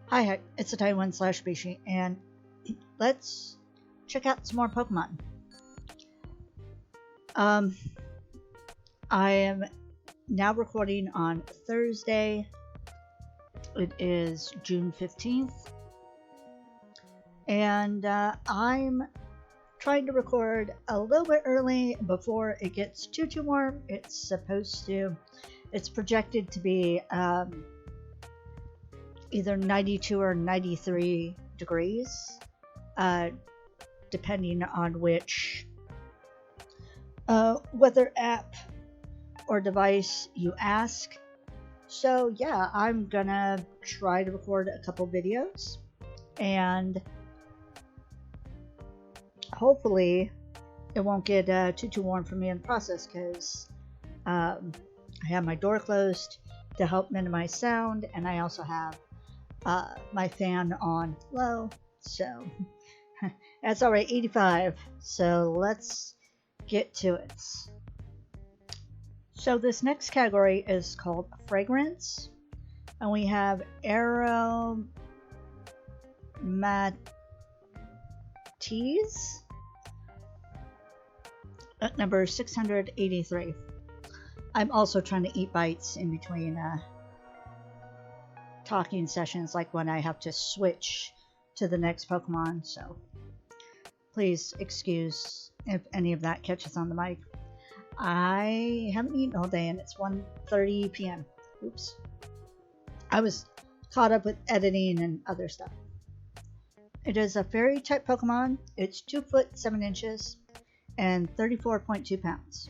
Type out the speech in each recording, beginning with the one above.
Hi, it's a Taiwan slash Bishie, and let's check out some more Pokemon. I am now recording on Thursday. It is June 15th, and I'm trying to record a little bit early before it gets too warm. It's projected to be either 92 or 93 degrees, depending on which weather app or device you ask. So yeah, I'm gonna try to record a couple videos, and hopefully it won't get too warm for me in the process, because I have my door closed to help minimize sound, and I also have my fan on low, so that's already 85. So let's get to it. So this next category is called fragrance, and we have aromatiques at number 683. I'm also trying to eat bites in between talking sessions, like when I have to switch to the next Pokemon, so please excuse if any of that catches on the mic. I haven't eaten all day, and it's 1:30 p.m. Oops. I was caught up with editing and other stuff. It is a fairy type Pokemon. It's 2 foot 7 inches and 34.2 pounds.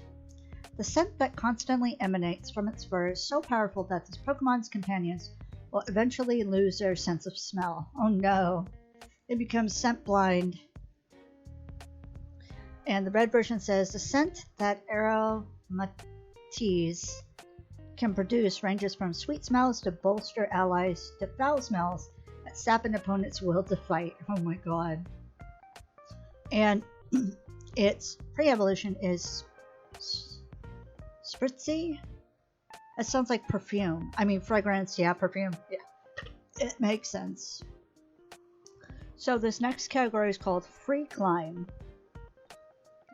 The scent that constantly emanates from its fur is so powerful that this Pokemon's companions will eventually lose their sense of smell. Oh no, it becomes scent blind. And the red version says the scent that aromatiques can produce ranges from sweet smells to bolster allies to foul smells that sap an opponent's will to fight. Oh my god. And its pre-evolution is spritzy. It sounds like perfume. I mean, fragrance, yeah, perfume. Yeah, it makes sense. So this next category is called free climb.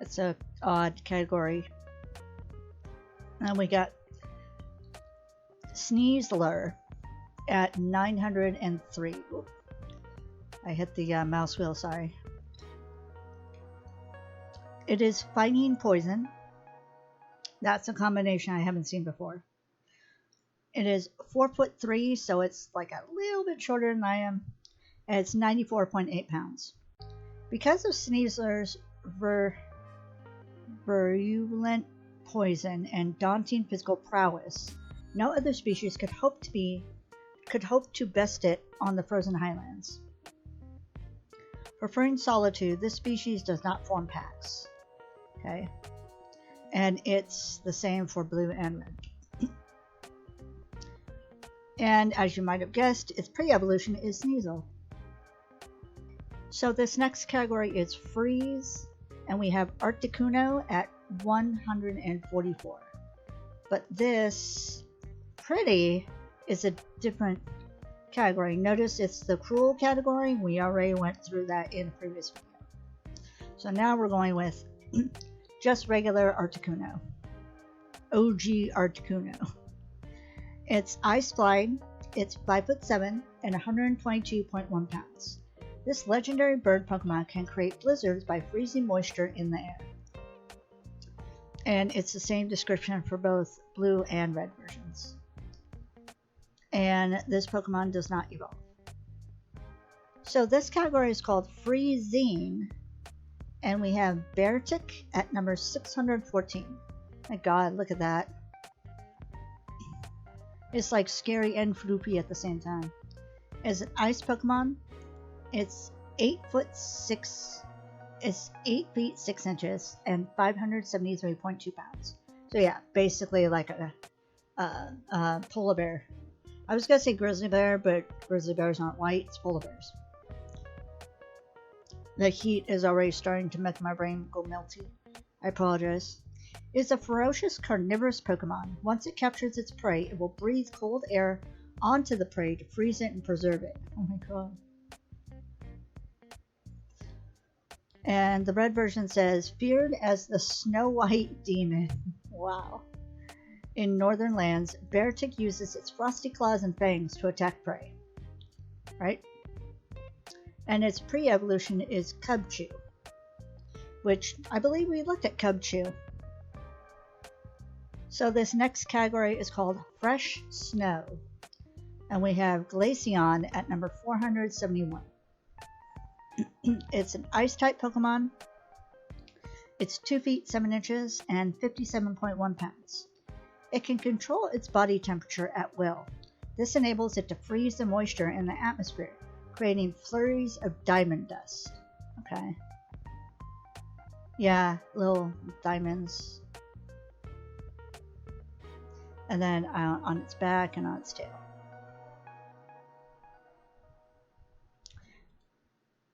It's a odd category. And we got Sneasler at 903. Ooh, I hit the mouse wheel, sorry. It is fighting poison. That's a combination I haven't seen before. It is 4'3", so it's like a little bit shorter than I am, and it's 94.8 pounds. Because of Sneasler's virulent poison and daunting physical prowess, no other species could hope to best it on the frozen highlands. Preferring solitude, this species does not form packs. Okay, and it's the same for blue and red. And as you might have guessed, its pre-evolution is Sneasel. So this next category is freeze, and we have Articuno at 144. But this pretty is a different category. Notice it's the cruel category. We already went through that in a previous video. So now we're going with just regular Articuno. OG Articuno. It's ice flying. It's 5'7" and 122.1 pounds. This legendary bird Pokemon can create blizzards by freezing moisture in the air. And it's the same description for both blue and red versions. And this Pokemon does not evolve. So this category is called freezing, and we have Beartic at number 614. My god, look at that. It's like scary and floopy at the same time. As an ice Pokemon, it's 8 feet 6 inches and 573.2 pounds. So yeah, basically like a polar bear. I was gonna say grizzly bear, but grizzly bears aren't white, it's polar bears. The heat is already starting to make my brain go melty. I apologize. It's a ferocious carnivorous Pokemon. Once it captures its prey, it will breathe cold air onto the prey to freeze it and preserve it. Oh my god. And the red version says, feared as the Snow White Demon. Wow. In northern lands, Beartic uses its frosty claws and fangs to attack prey. Right? And its pre-evolution is Cubchoo, which I believe we looked at Cubchoo. So this next category is called Fresh Snow. And we have Glaceon at number 471. It's an Ice-type Pokemon. It's 2 feet 7 inches and 57.1 pounds. It can control its body temperature at will. This enables it to freeze the moisture in the atmosphere, creating flurries of diamond dust. Okay. Yeah, little diamonds. And then on its back and on its tail.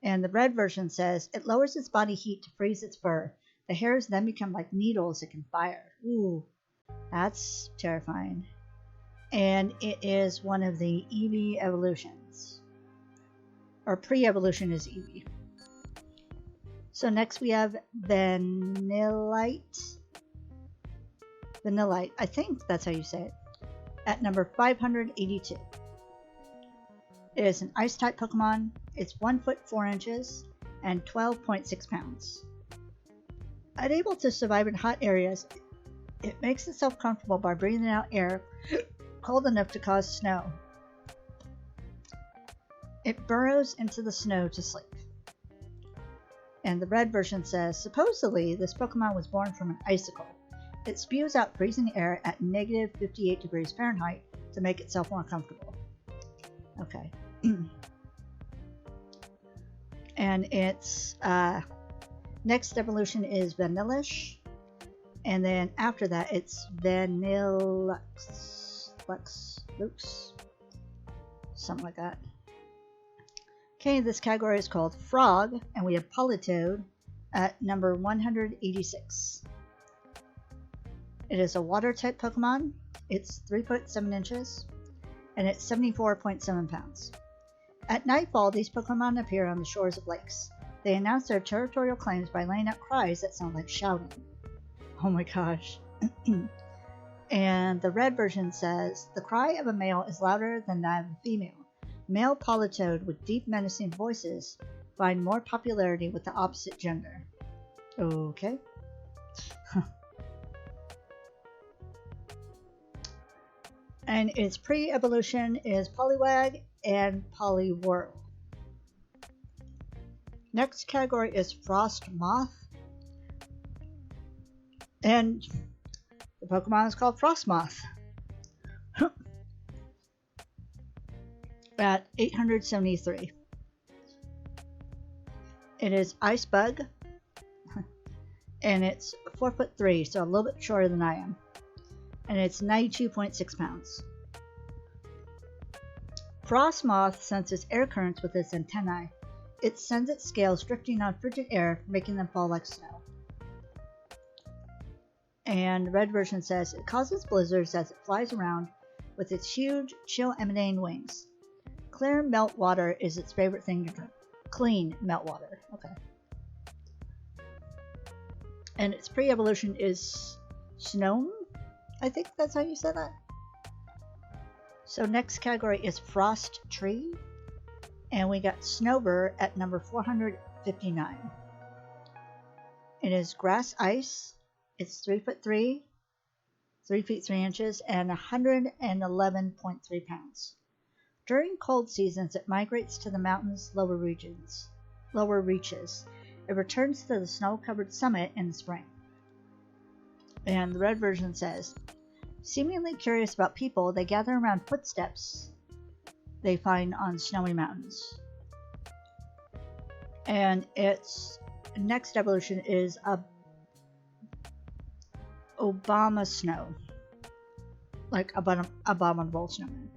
And the red version says, it lowers its body heat to freeze its fur. The hairs then become like needles it can fire. Ooh, that's terrifying. And it is one of the Eevee evolutions. Or pre-evolution is Eevee. So next we have Vanillite. Vanillite, I think that's how you say it. At number 582. It is an Ice-type Pokemon. It's 1 foot 4 inches and 12.6 pounds. Unable to survive in hot areas, it makes itself comfortable by breathing out air cold enough to cause snow. It burrows into the snow to sleep. And the red version says, supposedly this Pokemon was born from an icicle. It spews out freezing air at negative 58 degrees Fahrenheit to make itself more comfortable. Okay. And its next evolution is Vanillish. And then after that, it's Vanillux. Lux. Something like that. Okay, this category is called Frog, and we have Politoed at number 186. It is a water-type Pokemon. It's 3 foot 7 inches, and it's 74.7 pounds. At nightfall, these Pokemon appear on the shores of lakes. They announce their territorial claims by laying out cries that sound like shouting. Oh my gosh. And the red version says, the cry of a male is louder than that of a female. Male Politoed with deep menacing voices find more popularity with the opposite gender. Okay. And its pre-evolution is Poliwag and Poliwhirl. Next category is Frost Moth. And the Pokemon is called Frost Moth. At 873. It is Ice Bug. And it's 4 foot 3, so a little bit shorter than I am. And it's 92.6 pounds. Frost Moth senses air currents with its antennae. It sends its scales drifting on frigid air, making them fall like snow. And red version says it causes blizzards as it flies around with its huge, chill-emanating wings. Clear melt water is its favorite thing to drink. Clean melt water. Okay. And its pre-evolution is Snow. I think that's how you said that. So next category is Frost Tree. And we got Snowbird at number 459. It is grass ice. It's 3 foot 3, 3 feet 3 inches, and 111.3 pounds. During cold seasons, it migrates to the mountain's lower reaches. It returns to the snow-covered summit in the spring. And the red version says, seemingly curious about people, they gather around footsteps they find on snowy mountains. And its next evolution is a Obama Snow, like abominable snowman.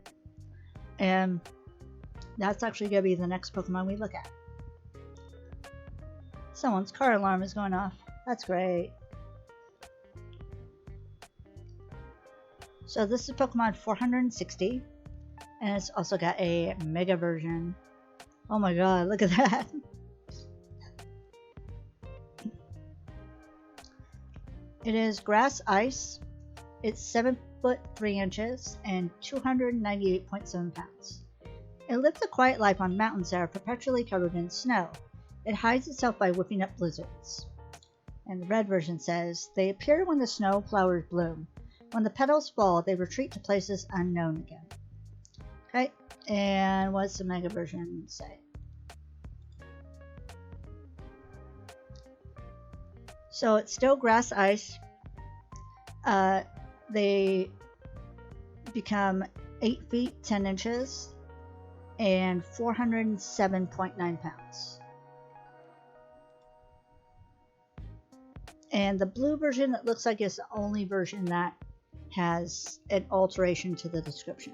And that's actually going to be the next Pokemon we look at. Someone's car alarm is going off. That's great. So this is Pokemon 460, and it's also got a Mega version. Oh my god, look at that! It is Grass Ice. It's 7 foot 3 inches and 298.7 pounds. It lives a quiet life on mountains that are perpetually covered in snow. It hides itself by whipping up blizzards. And the red version says, they appear when the snow flowers bloom. When the petals fall, they retreat to places unknown again. Okay, and what's the Mega version say? So it's still Grass Ice. They become 8 feet 10 inches and 407.9 pounds. And the blue version, it looks like it's the only version that has an alteration to the description.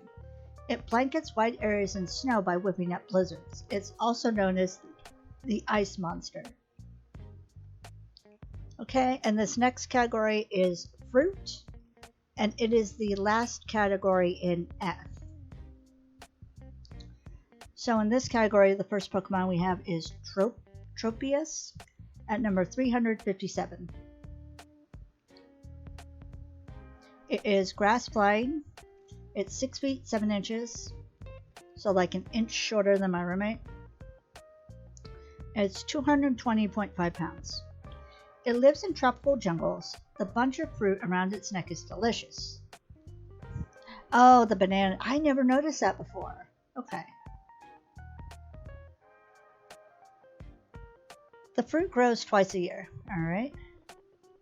It blankets wide areas in snow by whipping up blizzards. It's also known as the Ice Monster. Okay, and this next category is fruit, and it is the last category in F. So in this category, the first Pokemon we have is Tropius at number 357. It is grass flying. It's 6 feet 7 inches, so like an inch shorter than my roommate. It's 220.5 pounds. It lives in tropical jungles. The bunch of fruit around its neck is delicious. Oh, the banana. I never noticed that before. Okay. The fruit grows twice a year. Alright.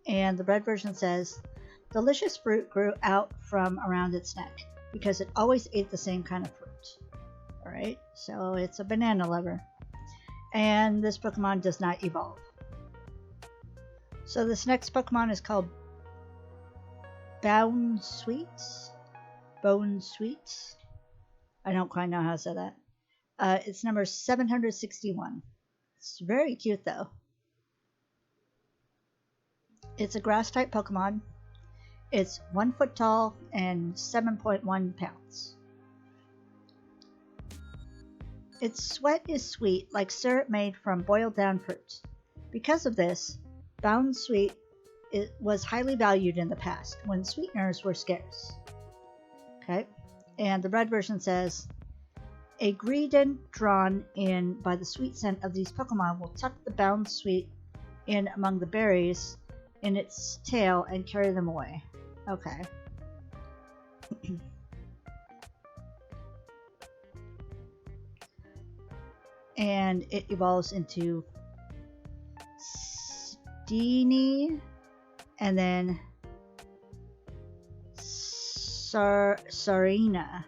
And the red version says, delicious fruit grew out from around its neck because it always ate the same kind of fruit. Alright, so it's a banana lover. And this Pokemon does not evolve. So this next Pokemon is called Bone Sweets. I don't quite know how to say that. It's number 761. It's very cute though. It's a grass type Pokemon. It's 1 foot tall and 7.1 pounds. Its sweat is sweet, like syrup made from boiled down fruit. Because of this, Bound Sweet was highly valued in the past, when sweeteners were scarce. Okay, and the red version says, a greedent drawn in by the sweet scent of these Pokemon will tuck the Bound Sweet in among the berries in its tail and carry them away. Okay. And it evolves into Steenie and then Sarina.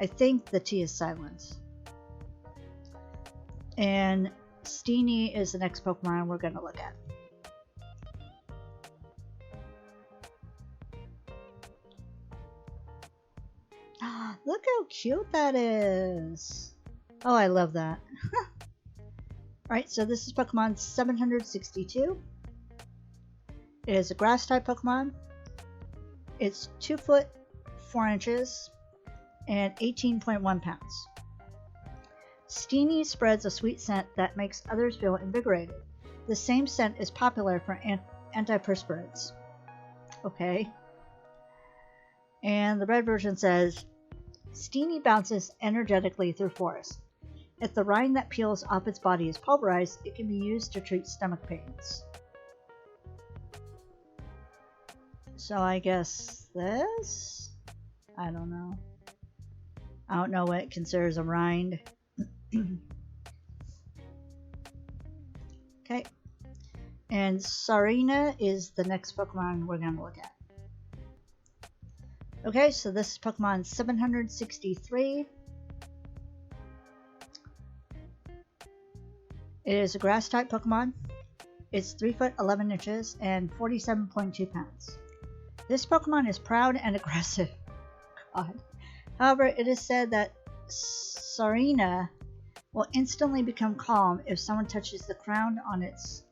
I think the T is silent. And Steenie is the next Pokemon we're going to look at. Look how cute that is. Oh, I love that. Alright, so this is Pokemon 762. It is a grass type Pokemon. It's 2 foot 4 inches and 18.1 pounds. Steenie spreads a sweet scent that makes others feel invigorated. The same scent is popular for antiperspirants. Okay. And the red version says, Steenie bounces energetically through forests. If the rind that peels off its body is pulverized, it can be used to treat stomach pains. So I guess this? I don't know. I don't know what it considers a rind. Okay. And Sarina is the next Pokemon we're going to look at. Okay, so this is Pokemon 763. It is a grass type Pokemon. It's 3 foot 11 inches and 47.2 pounds. This Pokemon is proud and aggressive. God. However, it is said that Sarina will instantly become calm if someone touches the crown on its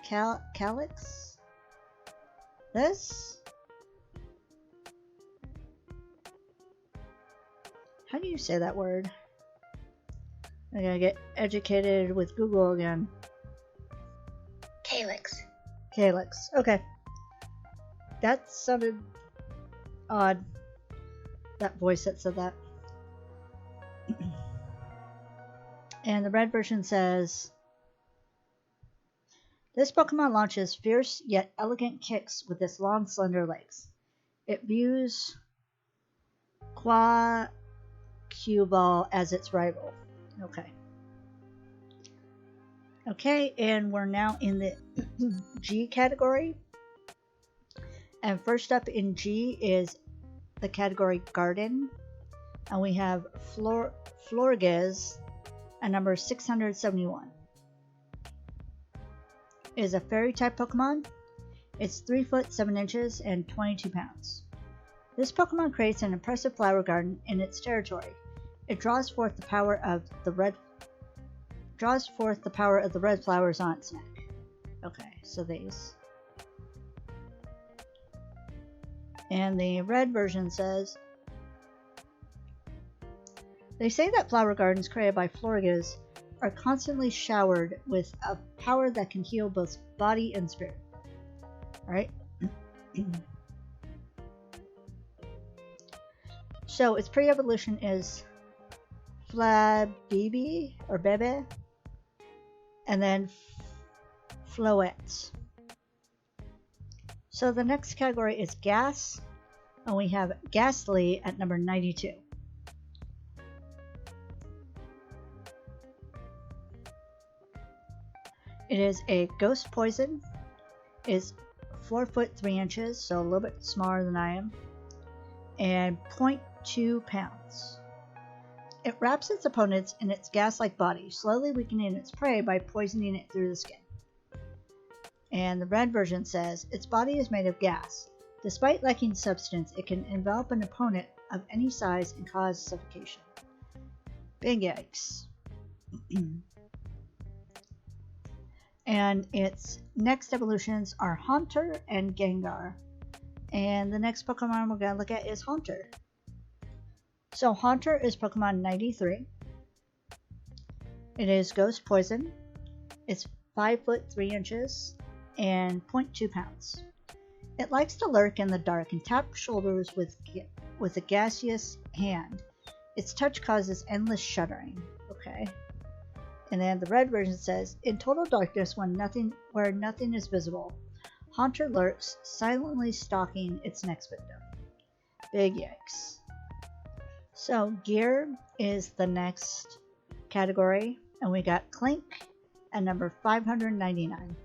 calyx. This? How do you say that word? I gotta get educated with Google again. Calyx. Calyx. Okay. That sounded odd. That voice that said that. And the red version says, this Pokemon launches fierce yet elegant kicks with its long, slender legs. It views Quaqueball as its rival. Okay. Okay, and we're now in the G category. And first up in G is the category Garden. And we have Florges at number 671. It is a fairy type Pokemon. It's 3 foot 7 inches and 22 pounds. This Pokemon creates an impressive flower garden in its territory. It draws forth the power of the red flowers on its neck. Okay, so these. And the red version says, they say that flower gardens created by Florges are constantly showered with a power that can heal both body and spirit. Alright? So its pre-evolution is Flabibi or Bebe, and then Floette. So the next category is Gas, and we have Ghastly at number 92. It is a ghost poison. It's 4 foot 3 inches, so a little bit smaller than I am, and 0.2 pounds. It wraps its opponents in its gas-like body, slowly weakening its prey by poisoning it through the skin. And the red version says, its body is made of gas. Despite lacking substance, it can envelop an opponent of any size and cause suffocation. Big yikes. And its next evolutions are Haunter and Gengar. And the next Pokemon we're going to look at is Haunter. So Haunter is Pokemon 93. It is Ghost Poison. It's 5 foot 3 inches and 0.2 pounds. It likes to lurk in the dark and tap shoulders with a gaseous hand. Its touch causes endless shuddering. Okay. And then the red version says, in total darkness where nothing is visible, Haunter lurks, silently stalking its next victim. Big yikes. So Gear is the next category, and we got Clink at number 599.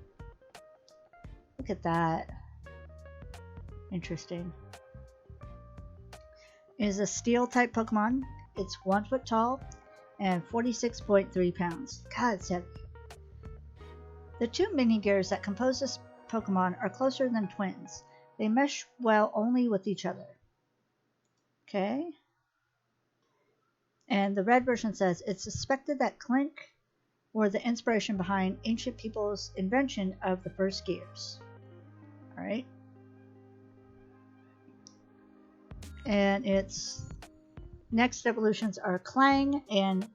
Look at that. Interesting. It is a steel type Pokemon. It's 1 foot tall and 46.3 pounds. God, it's heavy. The two mini gears that compose this Pokemon are closer than twins. They mesh well only with each other. Okay. And the red version says, it's suspected that Clink were the inspiration behind ancient people's invention of the first gears. Alright. And its next evolutions are Clang and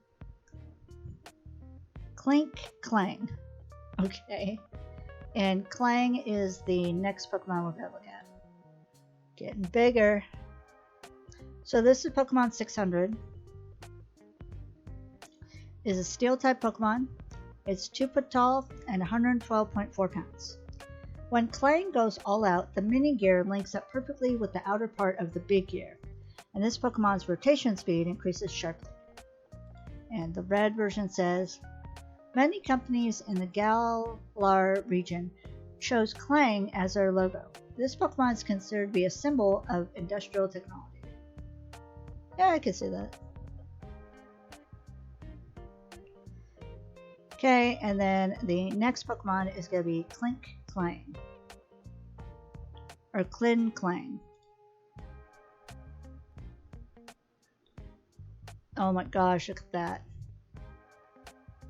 Clink Clang. Okay. And Clang is the next Pokemon we're going to look at. Getting bigger. So this is Pokemon 600. It is a steel type Pokemon. It's 2 foot tall and 112.4 pounds. When Clang goes all out, the mini gear links up perfectly with the outer part of the big gear, and this Pokemon's rotation speed increases sharply. And the red version says, many companies in the Galar region chose Clang as their logo. This Pokemon is considered to be a symbol of industrial technology. Yeah, I can see that. Okay, and then the next Pokemon is going to be Clink Clang. Or Clin Clang. Oh my gosh, look at that.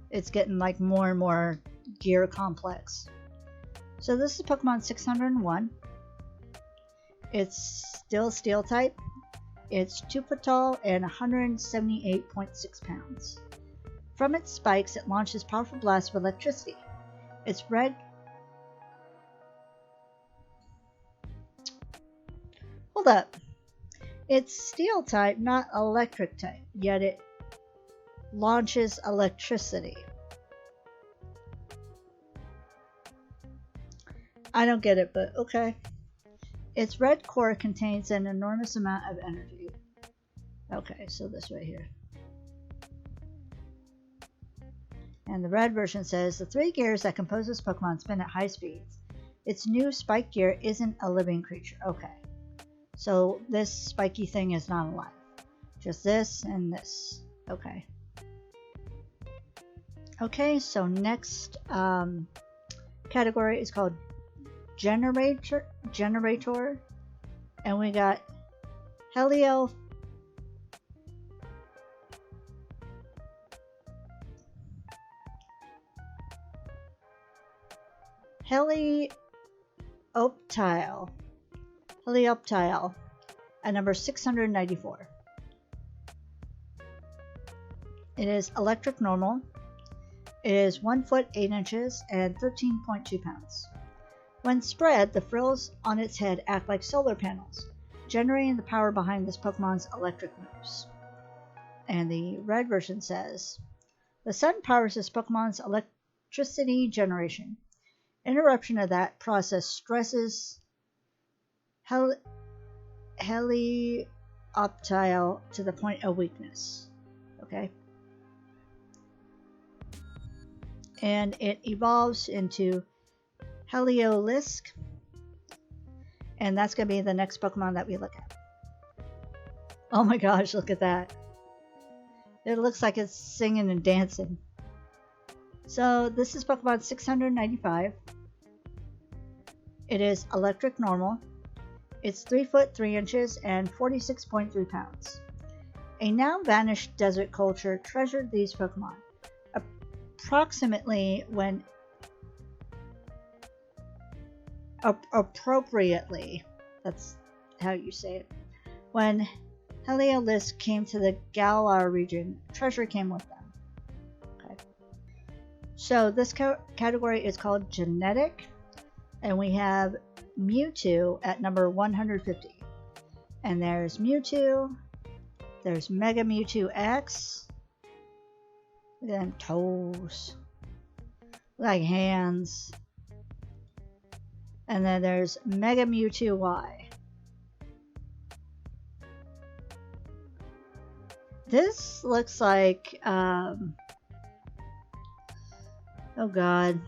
It's getting like more and more gear complex. So this is Pokemon 601. It's still steel type. It's 2 foot tall and 178.6 pounds. From its spikes, it launches powerful blasts of electricity. Its red... Hold up. It's steel type, not electric type, yet it launches electricity. I don't get it, but okay. Its red core contains an enormous amount of energy. Okay, so this right here. And the red version says, the 3 gears that compose this Pokemon spin at high speeds. Its new spike gear isn't a living creature. Okay. So this spiky thing is not alive. Just this and this. Okay. Okay, so next category is called Generator. And we got Helioptile at number 694. It is electric normal. It is 1 foot 8 inches and 13.2 pounds. When spread, the frills on its head act like solar panels, generating the power behind this Pokemon's electric moves. And the red version says, the sun powers this Pokemon's electricity generation. Interruption of that process stresses Helioptile to the point of weakness. Okay? And it evolves into Heliolisk. And that's going to be the next Pokemon that we look at. Oh my gosh, look at that. It looks like it's singing and dancing. So this is Pokemon 695. It is electric normal. It's 3 foot 3 inches and 46.3 pounds. A now vanished desert culture treasured these Pokemon. Approximately when appropriately, that's how you say it. When Heliolisk came to the Galar region, treasure came with them. Okay. So this category is called genetic, and we have Mewtwo at number 150. And there's Mewtwo, there's Mega Mewtwo X, then toes, like hands, and then there's Mega Mewtwo Y. This looks like, oh god.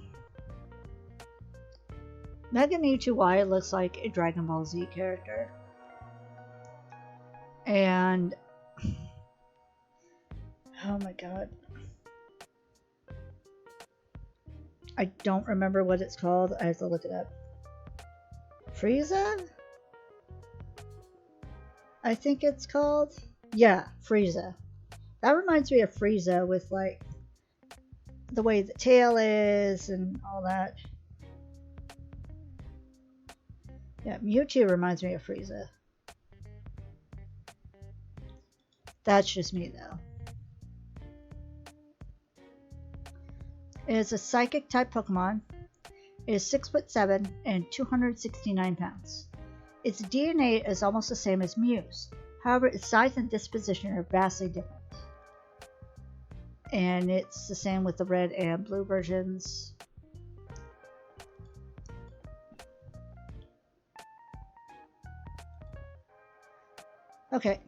Mega Mewtwo Y looks like a Dragon Ball Z character. And, oh my god. I don't remember what it's called. I have to look it up. Frieza? I think it's called. Yeah, Frieza. That reminds me of Frieza with like the way the tail is and all that. Yeah, Mewtwo reminds me of Frieza. That's just me though. It is a psychic type Pokemon. It is 6'7" and 269 pounds. Its DNA is almost the same as Mew's. However, its size and disposition are vastly different. And it's the same with the red and blue versions. Okay,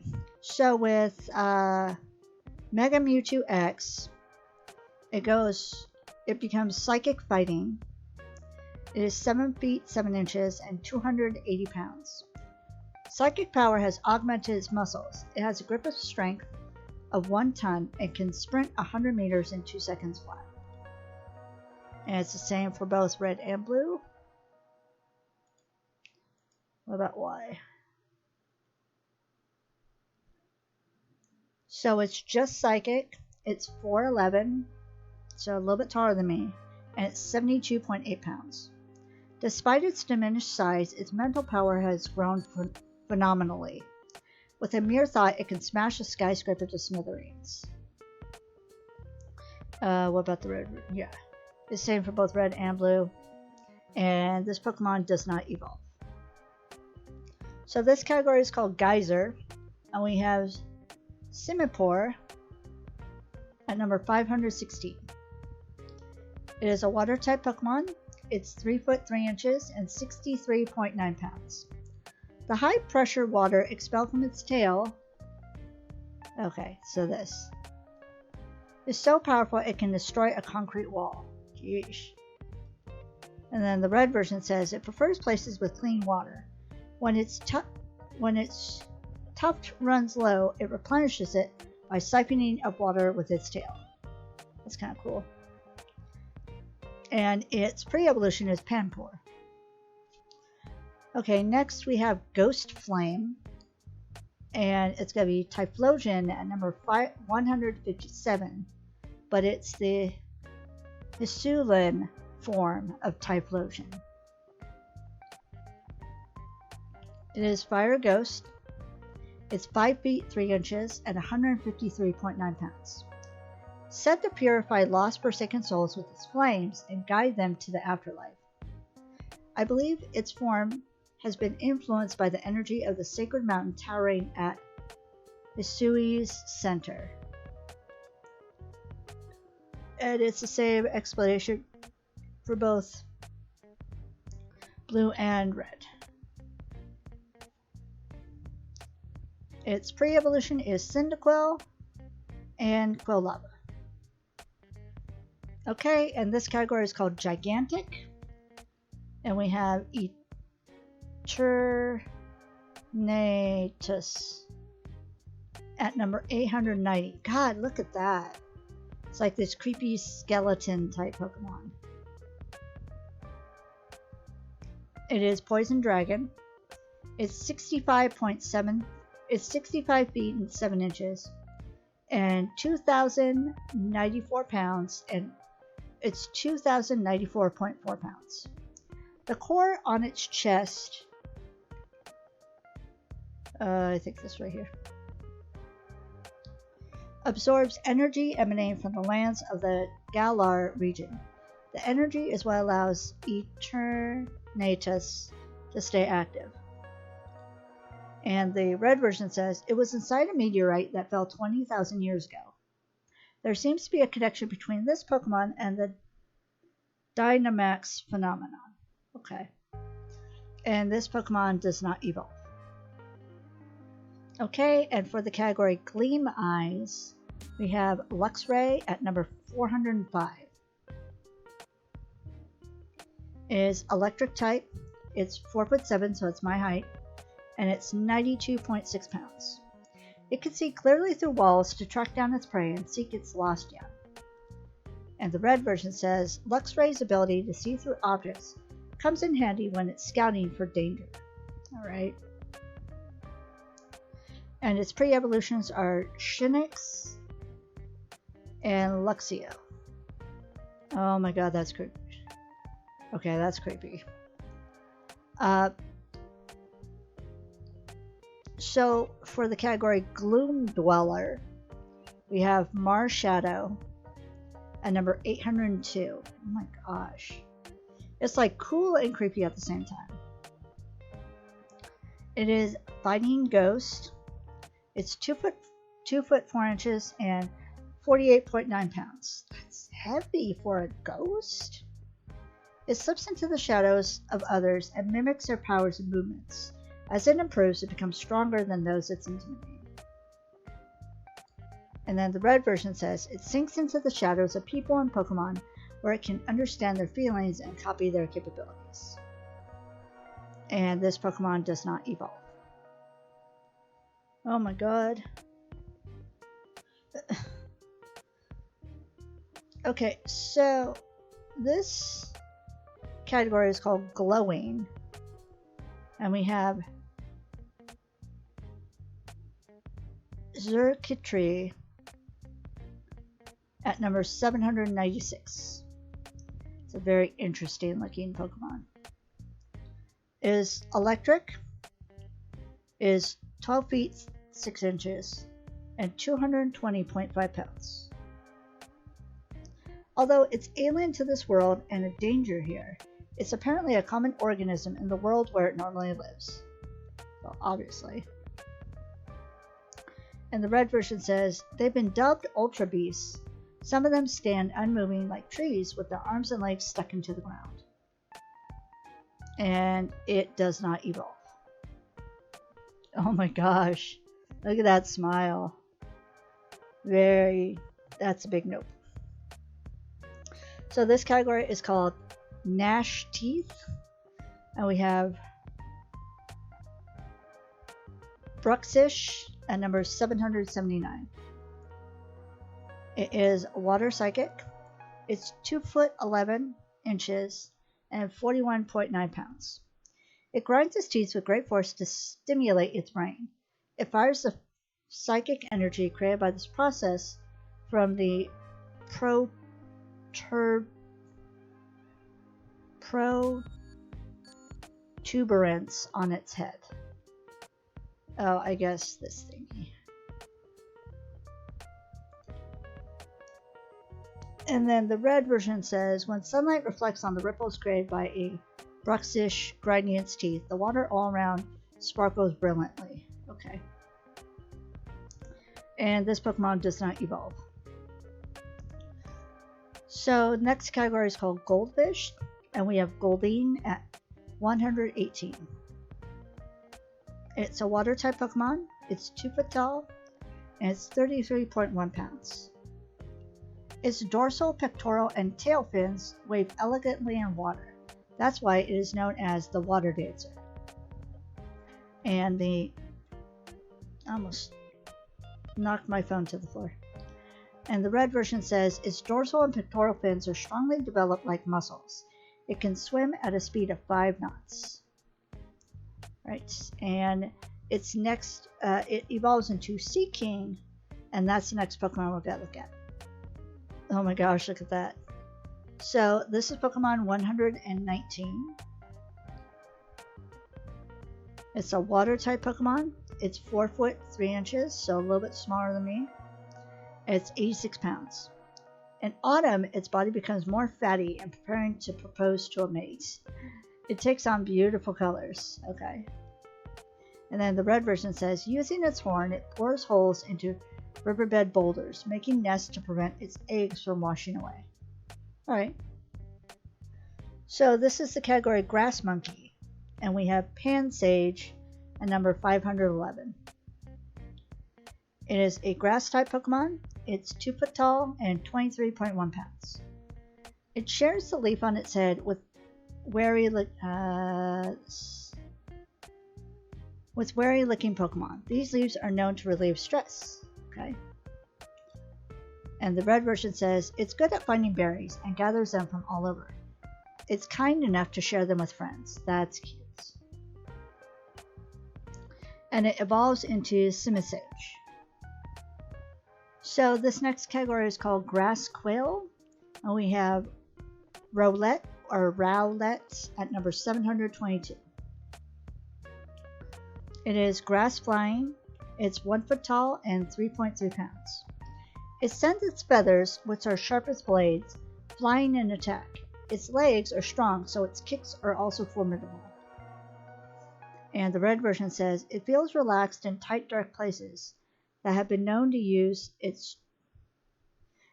so with Mega Mewtwo X, it becomes Psychic Fighting. It is 7 feet 7 inches and 280 pounds. Psychic power has augmented its muscles. It has a grip of strength of 1 ton and can sprint 100 meters in 2 seconds flat. And it's the same for both red and blue. What about Y? So it's just Psychic. It's 4'11", so a little bit taller than me, and it's 72.8 pounds. Despite its diminished size, its mental power has grown phenomenally. With a mere thought, it can smash a skyscraper to smithereens. What about the red? Yeah. It's the same for both red and blue. And this Pokemon does not evolve. So this category is called Geyser. And we have Simipour at number 516. It is a water type Pokemon. It's 3 foot 3 inches and 63.9 pounds. The high pressure water expelled from its tail. Okay, so this is so powerful it can destroy a concrete wall. Jeez. And then the red version says it prefers places with clean water. When its tuft runs low, it replenishes it by siphoning up water with its tail. That's kind of cool. And its pre-evolution is Panpour. Okay, next we have Ghost Flame. And it's going to be Typhlosion at number 157. But it's the Hisuian form of Typhlosion. It is Fire Ghost. It's 5 feet 3 inches and 153.9 pounds. Said to purify lost forsaken souls with its flames and guide them to the afterlife. I believe its form has been influenced by the energy of the sacred mountain towering at Hisui's center. And it's the same explanation for both blue and red. Its pre-evolution is Cyndaquil and Quilava. Okay, and this category is called Gigantic. And we have Eternatus at number 890. God, look at that. It's like this creepy skeleton type Pokemon. It is Poison Dragon. It's 65 feet and 7 inches and 2,094 pounds, and it's 2,094.4 pounds. The core on its chest, I think this right here, absorbs energy emanating from the lands of the Galar region. The energy is what allows Eternatus to stay active. And the red version says, it was inside a meteorite that fell 20,000 years ago. There seems to be a connection between this Pokemon and the Dynamax phenomenon. Okay. And this Pokemon does not evolve. Okay, and for the category Gleam Eyes, we have Luxray at number 405. It is electric type. It's 4'7", so it's my height. And it's 92.6 pounds. It can see clearly through walls to track down its prey and seek its lost young. And the red version says, Luxray's ability to see through objects comes in handy when it's scouting for danger. Alright. And its pre-evolutions are Shinx and Luxio. Oh my god, that's creepy. Okay, that's creepy. So, for the category Gloom Dweller, we have Marshadow at number 802. Oh my gosh. It's like cool and creepy at the same time. It is Fighting Ghost. It's 2 foot 4 inches and 48.9 pounds. That's heavy for a ghost. It slips into the shadows of others and mimics their powers and movements. As it improves, it becomes stronger than those it's intimidating. And then the red version says, it sinks into the shadows of people and Pokemon where it can understand their feelings and copy their capabilities. And this Pokemon does not evolve. Oh my god. Okay, so this category is called Glowing. And we have Xurkitree at number 796. It's a very interesting looking Pokemon. Is electric, is 12 feet 6 inches and 220.5 pounds. Although it's alien to this world and a danger here, it's apparently a common organism in the world where it normally lives. Well, obviously. And the red version says, they've been dubbed Ultra Beasts. Some of them stand unmoving like trees with their arms and legs stuck into the ground. And it does not evolve. Oh my gosh. Look at that smile. That's a big nope. So this category is called Gnash Teeth. And we have Bruxish at number 779. It is water psychic. It's 2 foot 11 inches and 41.9 pounds. It grinds its teeth with great force to stimulate its brain. It fires the psychic energy created by this process from the protuberance on its head. Oh, I guess this thingy. And then the red version says, when sunlight reflects on the ripples created by a Bruxish grinding its teeth, the water all around sparkles brilliantly. Okay. And this Pokemon does not evolve. So next category is called Goldfish, and we have Goldeen at 118. It's a water type Pokemon. It's 2 foot tall, and it's 33.1 pounds. Its dorsal, pectoral, and tail fins wave elegantly in water. That's why it is known as the water dancer. And I almost knocked my phone to the floor. And the red version says, its dorsal and pectoral fins are strongly developed like muscles. It can swim at a speed of 5 knots. Right, and its next, it evolves into Sea King, and that's the next Pokemon we're going to look at. Oh my gosh, look at that. So this is Pokemon 119. It's a water type Pokemon. It's 4 foot 3 inches, so a little bit smaller than me. It's 86 pounds. In autumn, its body becomes more fatty and preparing to propose to a mate. It takes on beautiful colors. Okay. And then the red version says, using its horn, it bores holes into riverbed boulders, making nests to prevent its eggs from washing away. Alright. So this is the category Grass Monkey. And we have Pansage at number 511. It is a grass type Pokemon. It's 2 foot tall and 23.1 pounds. It shares the leaf on its head with wary licking Pokemon. These leaves are known to relieve stress. Okay. And the red version says, it's good at finding berries and gathers them from all over. It's kind enough to share them with friends. That's cute. And it evolves into Simisage. So this next category is called Grass Quail. And we have Rowlet at number 722. It is grass flying. It's 1 foot tall and 3.3 pounds. It sends its feathers, which are sharp as blades, flying in attack. Its legs are strong, so its kicks are also formidable. And the red version says, it feels relaxed in tight, dark places that have been known to use its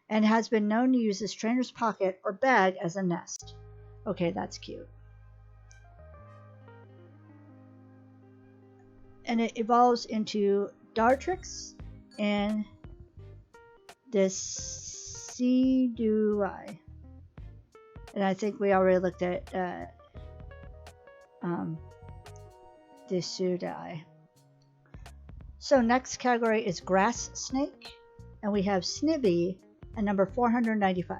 trainer's pocket or bag as a nest. Okay, that's cute. And it evolves into Dartrix and Decidueye. And I think we already looked at Decidueye. So next category is Grass Snake, and we have Snivy at number 495.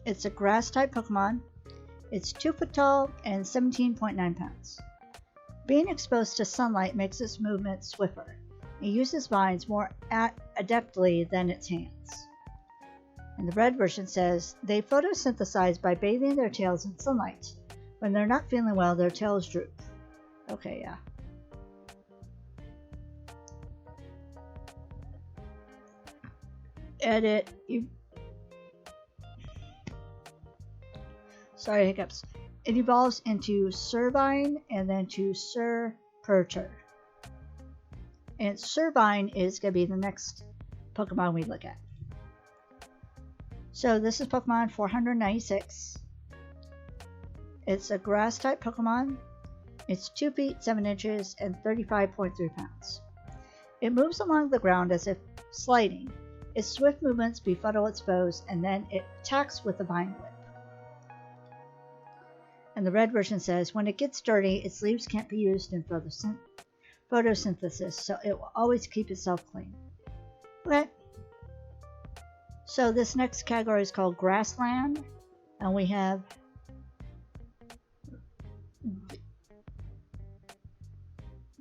It's a grass type Pokemon. It's 2 foot tall and 17.9 pounds. Being exposed to sunlight makes its movement swifter. It uses vines more adeptly than its hands. And the red version says, they photosynthesize by bathing their tails in sunlight. When they're not feeling well, their tails droop. Okay, yeah. And sorry, hiccups. It evolves into Servine and then to Serpentr. And Servine is going to be the next Pokemon we look at. So this is Pokemon 496. It's a grass type Pokemon. It's 2 feet 7 inches and 35.3 pounds. It moves along the ground as if sliding. Its swift movements befuddle its foes, and then it attacks with a vine whip. And the red version says, when it gets dirty, its leaves can't be used in photosynthesis, so it will always keep itself clean. Okay. So this next category is called Grassland, and we have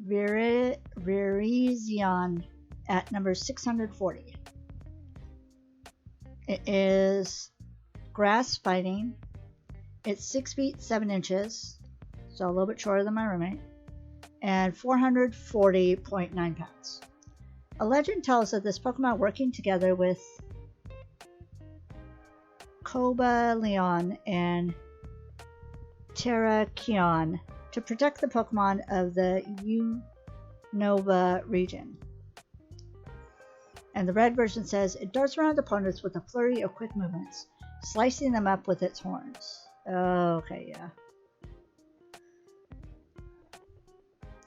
Virizion at number 640. It is grass fighting. It's 6 feet 7 inches, so a little bit shorter than my roommate, and 440.9 pounds. A legend tells of this Pokemon working together with Cobalion and Terrakion to protect the Pokemon of the Unova region. And the red version says, it darts around opponents with a flurry of quick movements, slicing them up with its horns. Okay, yeah.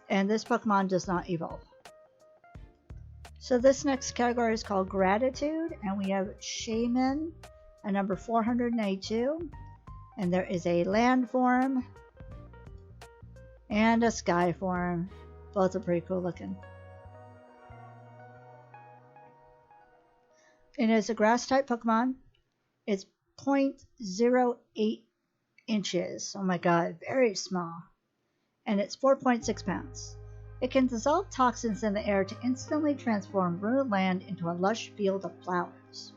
And this Pokemon does not evolve. So this next category is called Gratitude, and we have Shaman at number 492. And there is a land form and a sky form. Both are pretty cool looking. It is a grass type Pokemon. It's 0.08 inches. Oh my god, very small. And it's 4.6 pounds. It can dissolve toxins in the air to instantly transform ruined land into a lush field of flowers.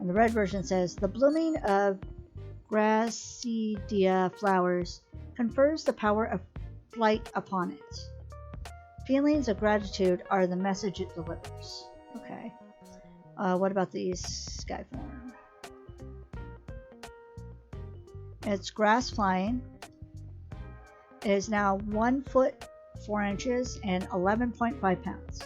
And the red version says, the blooming of Gracidia flowers confers the power of flight upon it. Feelings of gratitude are the message it delivers. Okay. What about the sky form? It's grass flying. It is now 1 foot 4 inches and 11.5 pounds.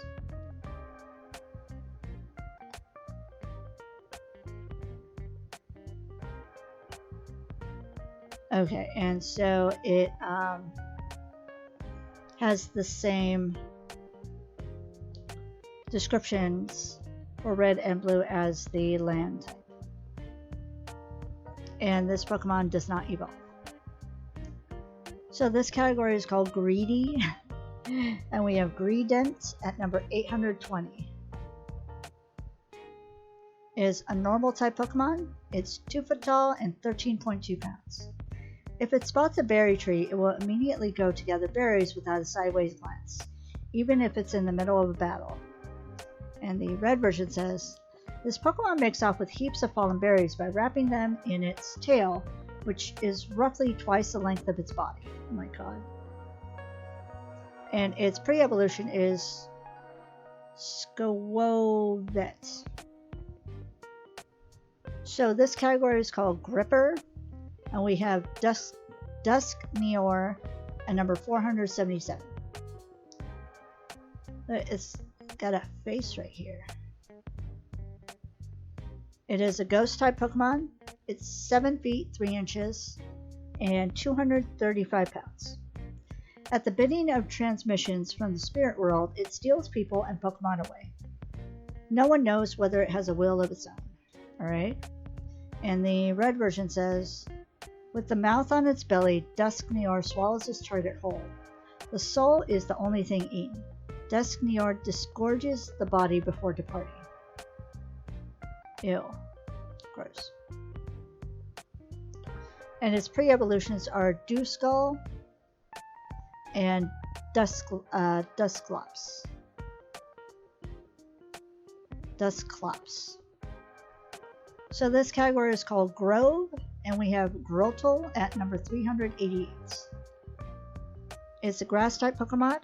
Okay, and so it has the same descriptions for red and blue as the land type. And this Pokemon does not evolve. So this category is called Greedy, and we have Greedent at number 820. It is a normal type Pokemon. It's 2 foot tall and 13.2 pounds. If it spots a berry tree, it will immediately go to gather berries without a sideways glance, even if it's in the middle of a battle. And the red version says, this Pokemon makes off with heaps of fallen berries by wrapping them in its tail, which is roughly twice the length of its body. Oh my god. And its pre-evolution is Scowovet. So this category is called Gripper, and we have Duskneor at number 477. It's got a face right here. It is a ghost type Pokemon. It's 7 feet 3 inches and 235 pounds. At the bidding of transmissions from the spirit world, it steals people and Pokemon away. No one knows whether it has a will of its own. Alright? And the red version says, with the mouth on its belly, Duskneor swallows its target whole. The soul is the only thing eaten. Duskneor disgorges the body before departing. Ew. Gross. And its pre-evolutions are Duskull and Dusclops. So this category is called Grove, and we have Grottle at number 388. It's a grass type Pokemon.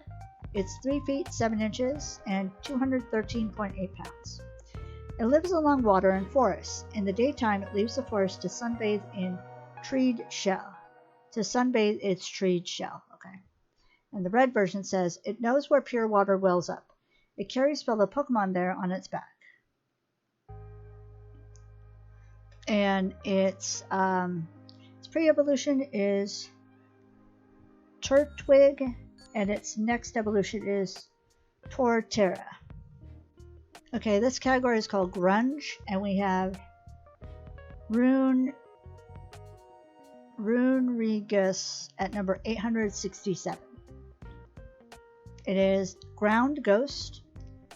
It's 3 feet 7 inches and 213.8 pounds. It lives along water and forests. In the daytime, it leaves the forest to sunbathe in treed shell. To sunbathe its treed shell. Okay. And the red version says, it knows where pure water wells up. It carries fellow Pokemon there on its back. And its pre-evolution is Turtwig, and its next evolution is Torterra. Okay, this category is called Grunge, and we have Runerigus at number 867. It is Ground Ghost.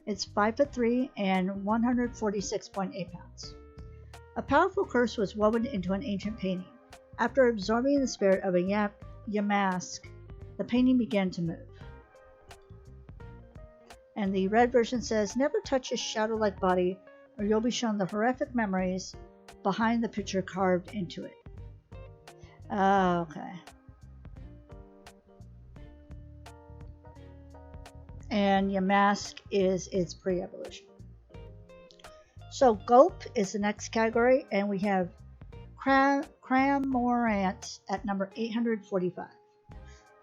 It's 5'3" and 146.8 pounds. A powerful curse was woven into an ancient painting. After absorbing the spirit of a Yamask, the painting began to move. And the red version says, never touch his shadow-like body, or you'll be shown the horrific memories behind the picture carved into it. Okay. And Yamask is its pre-evolution. So Gulp is the next category, and we have Cramorant at number 845.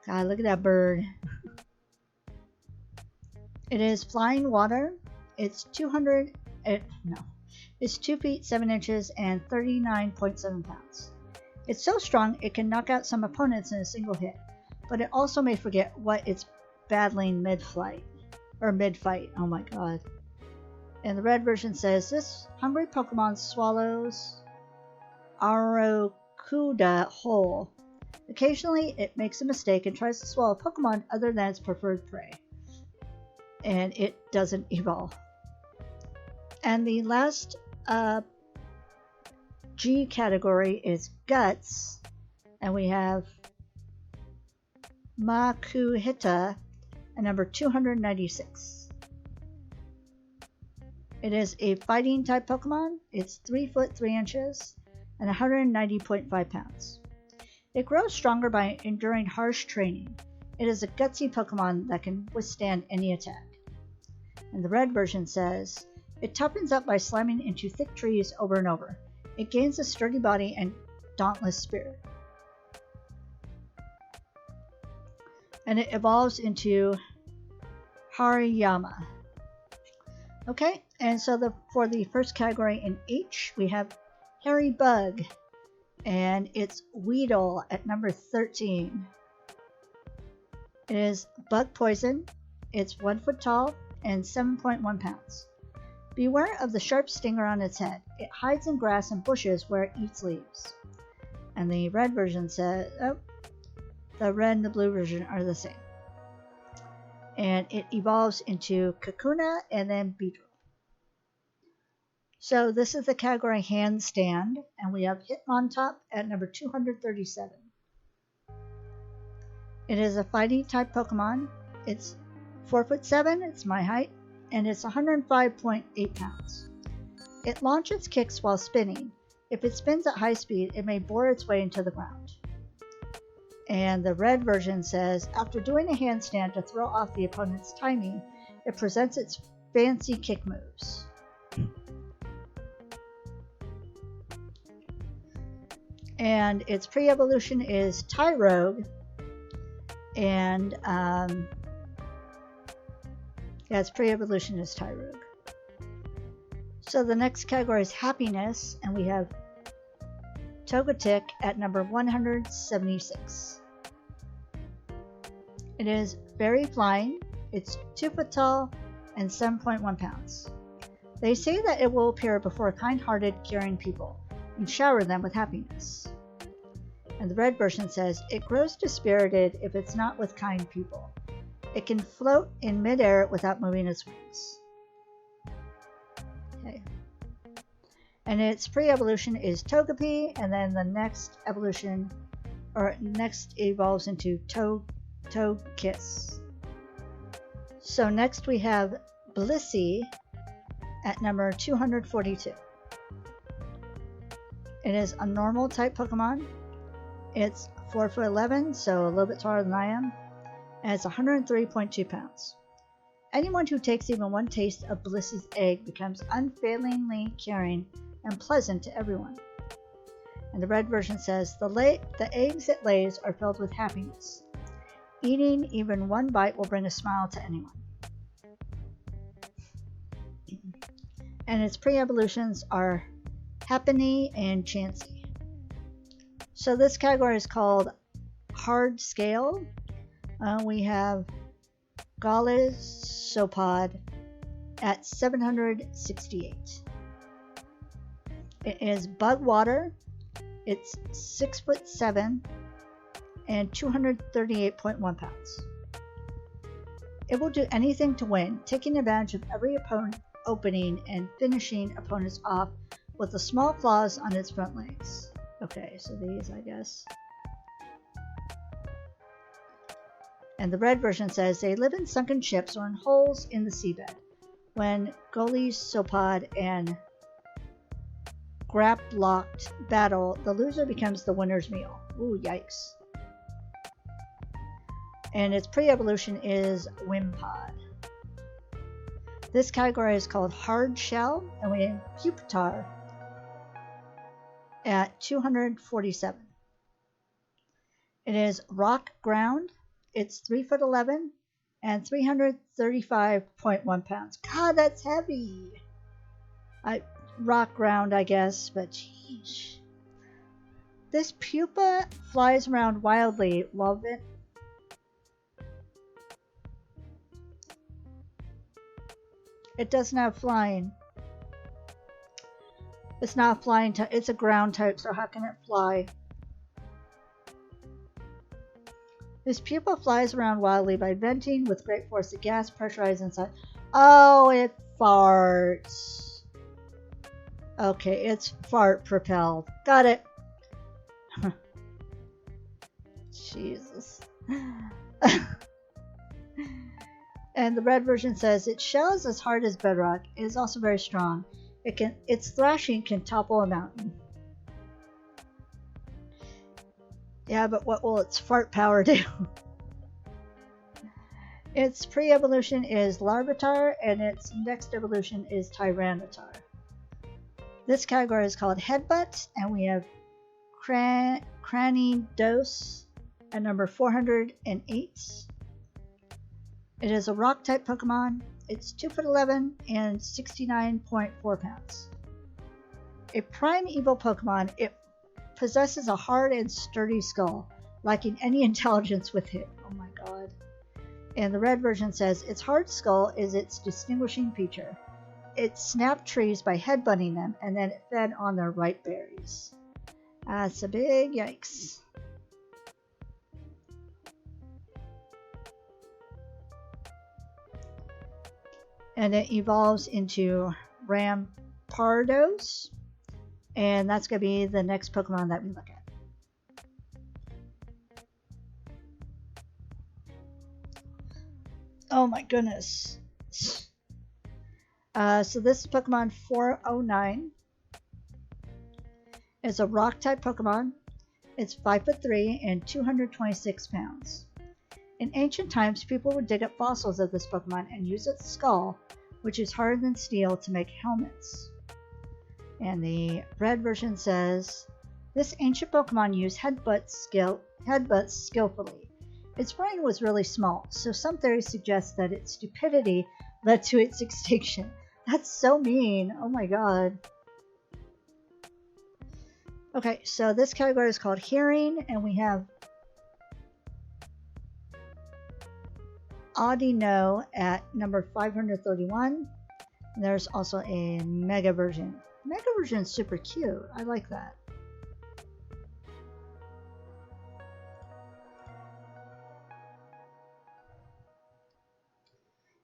God, look at that bird. It is flying water. It's 2 feet 7 inches and 39.7 pounds. It's so strong it can knock out some opponents in a single hit, but it also may forget what it's battling mid-fight. Oh my god. And the red version says, this hungry Pokemon swallows Arokuda whole. Occasionally, it makes a mistake and tries to swallow a Pokemon other than its preferred prey. And it doesn't evolve. And the last G category is Guts. And we have Makuhita at number 296. It is a fighting type Pokemon. It's 3 foot 3 inches and 190.5 pounds. It grows stronger by enduring harsh training. It is a gutsy Pokemon that can withstand any attack. And the red version says, it toughens up by slamming into thick trees over and over. It gains a sturdy body and dauntless spirit. And it evolves into Hariyama. Okay, and so for the first category in H, we have Hairy Bug, and it's Weedle at number 13. It is bug poison. It's 1 foot tall and 7.1 pounds. Beware of the sharp stinger on its head. It hides in grass and bushes where it eats leaves. And the red version says, the red and the blue version are the same. And it evolves into Kakuna and then Beetle. So this is the category Handstand, and we have Hitmontop at number 237. It is a fighting type Pokemon. It's 4'7", it's my height, and it's 105.8 pounds. It launches kicks while spinning. If it spins at high speed, it may bore its way into the ground. And the red version says, after doing a handstand to throw off the opponent's timing, it presents its fancy kick moves. And its pre-evolution is Tyrogue, and its pre-evolution is Tyrogue. So the next category is Happiness, and we have Togetic at number 176. It is Fairy Flying. It's 2 foot tall and 7.1 pounds. They say that it will appear before kind-hearted, caring people and shower them with happiness. And the red version says, it grows dispirited if it's not with kind people. It can float in midair without moving its wings. Okay. And its pre-evolution is Togepi, and then the next evolution, or next evolves into Togekiss. So next we have Blissey at number 242. It is a normal type Pokemon. It's 4'11", so a little bit taller than I am, and it's 103.2 pounds. Anyone who takes even one taste of Blissey's egg becomes unfailingly caring and pleasant to everyone. And the red version says, the eggs it lays are filled with happiness. Eating even one bite will bring a smile to anyone. And its pre-evolutions are Happiny and Chancy. So this category is called Hard Scale. We have Gallisopod at 768. It is bug water. It's 6'7" and 238.1 pounds. It will do anything to win, taking advantage of every opponent opening and finishing opponents off with the small claws on its front legs. Okay, so these, I guess. And the red version says they live in sunken ships or in holes in the seabed. When Gallisopod and Graplocked battle, the loser becomes the winner's meal. Ooh, yikes. And its pre-evolution is Wimpod. This category is called Hard Shell, and we have Pupitar at 247. It is rock ground. It's 3'11" and 335.1 pounds. God, that's heavy. Rock ground, I guess, but sheesh. This pupa flies around wildly while it doesn't have flying. It's not a flying type. It's a ground type, so how can it fly? This pupa flies around wildly by venting with great force the gas pressurized inside. Oh, it farts. Okay, it's fart propelled. Got it. Jesus. And the red version says its shell is as hard as bedrock. It is also very strong. Its thrashing can topple a mountain. Yeah, but what will its fart power do? Its pre-evolution is Larvitar, and its next evolution is Tyranitar. This category is called Headbutt, and we have Cranidos at number 408. It is a rock-type Pokemon. It's 2'11" and 69.4 pounds. A primeval Pokemon, it possesses a hard and sturdy skull, lacking any intelligence with it. Oh my god. And the red version says its hard skull is its distinguishing feature. It snapped trees by headbutting them, and then it fed on their ripe berries. That's a big yikes. And it evolves into Rampardos, and that's going to be the next Pokemon that we look at. Oh my goodness. So this is Pokemon 409. It's a rock-type Pokemon. It's 5'3" and 226 pounds. In ancient times, people would dig up fossils of this Pokemon and use its skull, which is harder than steel, to make helmets. And the red version says, this ancient Pokemon used headbutts skillfully. Its brain was really small, so some theories suggest that its stupidity led to its extinction. That's so mean. Oh my god. Okay, so this category is called Hearing, and we have Audino at number 531. And there's also a Mega version. Mega version is super cute. I like that.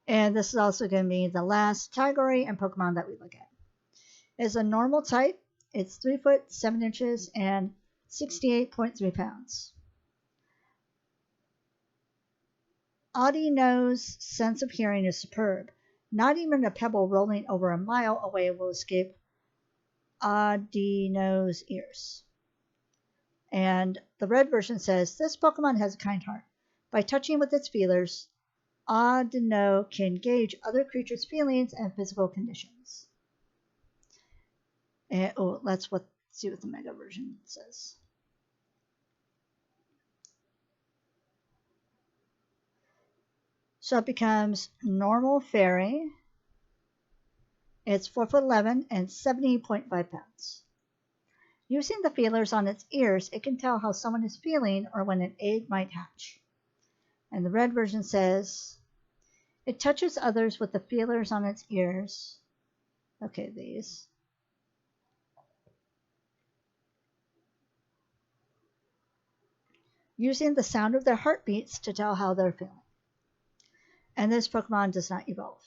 And this is also going to be the last category and Pokemon that we look at. It's a normal type. It's 3 foot 7 inches and 68.3 pounds. Audino's sense of hearing is superb. Not even a pebble rolling over a mile away will escape Audino's ears. And the red version says, this Pokemon has a kind heart. By touching with its feelers, Audino can gauge other creatures' feelings and physical conditions. And, let's see what the Mega version says. So it becomes normal fairy. It's 4'11" and 70.5 pounds. Using the feelers on its ears, it can tell how someone is feeling or when an egg might hatch. And the red version says, it touches others with the feelers on its ears. Okay, these. Using the sound of their heartbeats to tell how they're feeling. And this Pokemon does not evolve.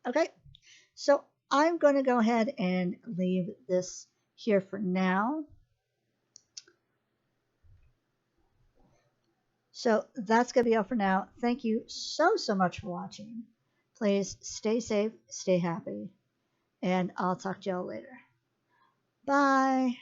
Okay, so I'm going to go ahead and leave this here for now. So that's going to be all for now. Thank you so much for watching. Please stay safe, stay happy, and I'll talk to y'all later. Bye.